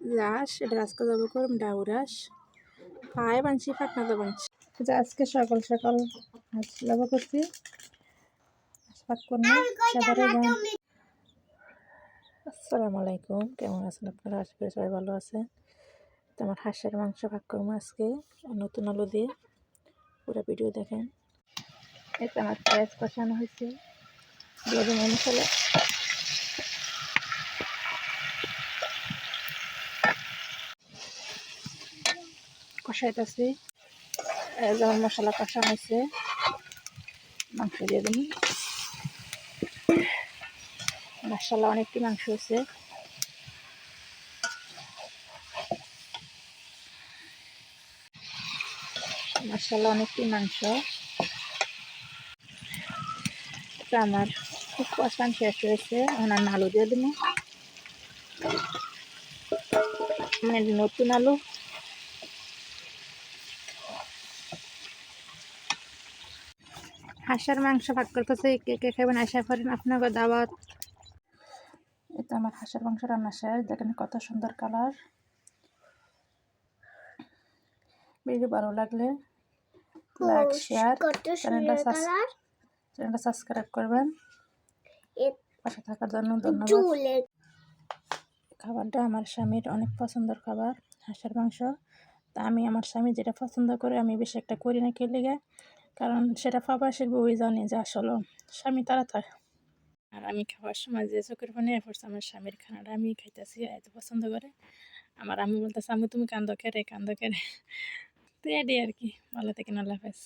লাশ এটা আজকে যাবো করম ডাউরাস পায়ে বানছি ফাঁকনা তো বানছি যে আজকে সকাল সকাল হাঁস যাবো করছি ফাঁক করলে সবারই আসসালামু আলাইকুম, কেমন আছেন আপনারা? আশা করি সবাই ভালো আছে। তো আমার হাঁসের মাংস ভাগ করবো আজকে নতুন আলু দিয়ে, পুরো ভিডিও দেখেন। এতে আমার পেঁয়াজ কষানো হয়েছে, দিয়ে দেবো মশলা, কষাইতেছি। যেমন মশলা কষানো হয়েছে, মাংস দিয়ে দেবো। মশলা অনেকটি মাংস হয়েছে, মশলা অনেকটি মাংস। আমার খুব কষান শেষ হয়েছে, ওনার আলু দিয়ে দেবো, মানে নতুন আলু। হাঁসের মাংস ভাগ করতেছে, কে কে খাবেন আশা করেন আপনাকে দাওয়াত। এটা আমার হাঁসের মাংস রান্না শেষ, দেখেন কত সুন্দর কালার। ভিডিও ভালো লাগলে লাইক শেয়ার, চ্যানেলটা সাবস্ক্রাইব করবেন। পাশে থাকার জন্য ধন্যবাদ। খাবারটা আমার স্বামীর অনেক পছন্দের খাবার, হাঁসের মাংস। তা আমি আমার স্বামী যেটা পছন্দ করে আমি বেশি একটা করি না খেলে গে, কারণ সেটা প্রবাসের বউই জানে যে আসলে স্বামী তারা থাকে। আর আমি খাওয়ার সময় যে চোখের পানি পড়ছে, আমার স্বামীর খানাটা আমি খাইতেছি, এত পছন্দ করে। আমার আমি বলতেছে, আমি তুমি কান্দো কেড়ে তো এডি আর কি। ভালো থেকে আল্লাহ হাফেজ।